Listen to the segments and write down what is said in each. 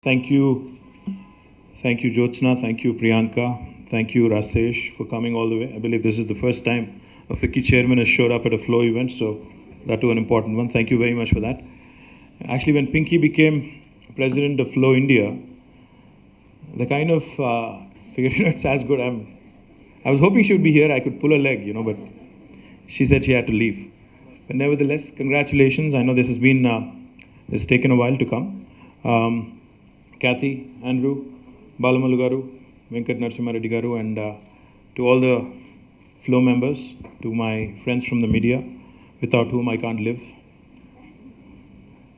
Thank you. Thank you, Jyotsna. Thank you, Priyanka. Thank you, Rasesh, for coming all the way. I believe this is the first time a FICCI chairman has showed up at a FLO event, so that too an important one. Thank you very much for that. Actually, when Pinky became president of FLO India, the kind of figured, it's as good. I was hoping she would be here. I could pull her leg, but she said she had to leave. But nevertheless, congratulations. I know this has been, it's taken a while to come. Kathy, Andrew, Balamalu Garu, Venkat Narasimha Reddy Garu, and to all the FLO members, to my friends from the media, without whom I can't live.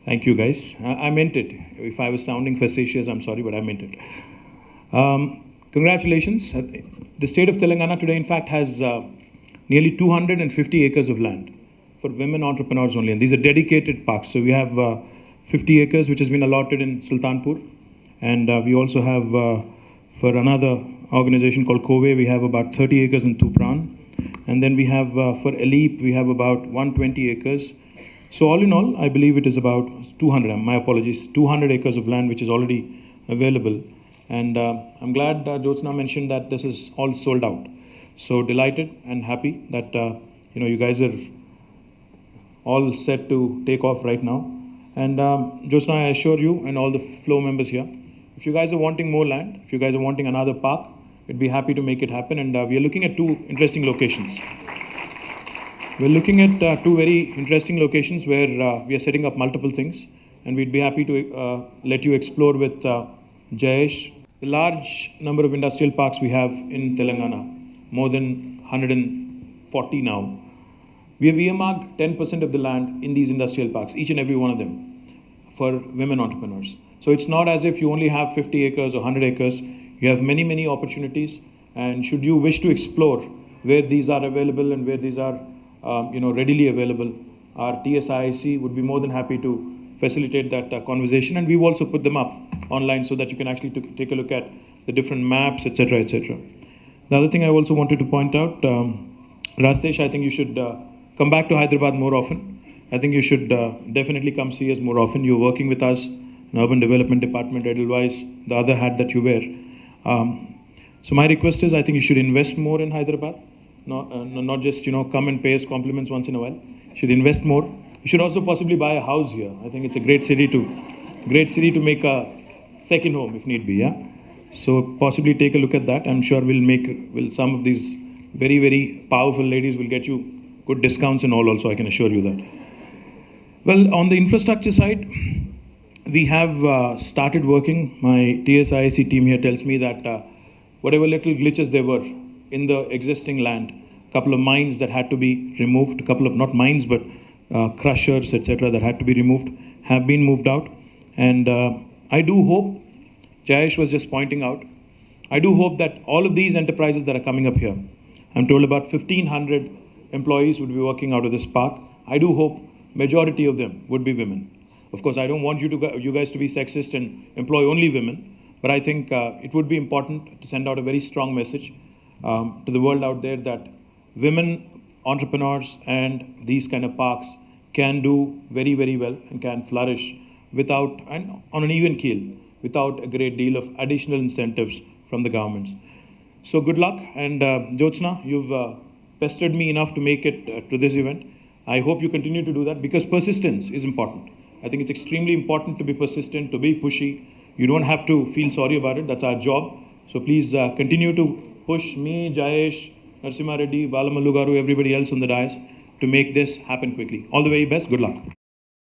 Thank you, guys. I meant it. If I was sounding facetious, I'm sorry, but I meant it. Congratulations. The state of Telangana today, in fact, has nearly 250 acres of land for women entrepreneurs only. And these are dedicated parks. So we have 50 acres, which has been allotted in Sultanpur. And we also have, for another organization called Kove, we have about 30 acres in Tupran. And then we have, for Elip, we have about 120 acres. So all in all, I believe it is about 200, my apologies, 200 acres of land which is already available. And I'm glad Jyotsna mentioned that this is all sold out. So delighted and happy that you guys are all set to take off right now. And Jyotsna, I assure you and all the FLO members here, if you guys are wanting more land, if you guys are wanting another park, we'd be happy to make it happen. And we are looking at two interesting locations. We're looking at two very interesting locations where we are setting up multiple things. And we'd be happy to let you explore with Jayesh. The large number of industrial parks we have in Telangana, more than 140 now. We have earmarked 10% of the land in these industrial parks, each and every one of them, for women entrepreneurs. So it's not as if you only have 50 acres or 100 acres. You have many, many opportunities. And should you wish to explore where these are available and where these are readily available, our TSIIC would be more than happy to facilitate that conversation. And we've also put them up online so that you can actually take a look at the different maps, etc., etc. The other thing I also wanted to point out, Rasesh, I think you should come back to Hyderabad more often. I think you should definitely come see us more often. You're working with us in Urban Development Department, Edelweiss, the other hat that you wear. So my request is, I think you should invest more in Hyderabad. Not just come and pay us compliments once in a while. You should invest more. You should also possibly buy a house here. I think it's a great city to make a second home if need be. Yeah. So possibly take a look at that. I'm sure some of these very, very powerful ladies will get you good discounts and all. Also, I can assure you that. Well, on the infrastructure side, we have started working. My TSIIC team here tells me that whatever little glitches there were in the existing land, a couple of mines that had to be removed, a couple of not mines but crushers, etc., that had to be removed, have been moved out. And I do hope, Jayesh was just pointing out, I do hope that all of these enterprises that are coming up here, I'm told about 1,500 employees would be working out of this park. I do hope majority of them would be women. Of course, I don't want you guys to be sexist and employ only women, but I think it would be important to send out a very strong message to the world out there that women entrepreneurs and these kind of parks can do very, very well and can flourish and on an even keel, without a great deal of additional incentives from the governments. So good luck. And Jyotsna, you've pestered me enough to make it to this event. I hope you continue to do that because persistence is important. I think it's extremely important to be persistent, to be pushy. You don't have to feel sorry about it. That's our job. So please continue to push me, Jayesh, Narasimha Reddy, Balamalu Garu, everybody else on the dais to make this happen quickly. All the very best. Good luck.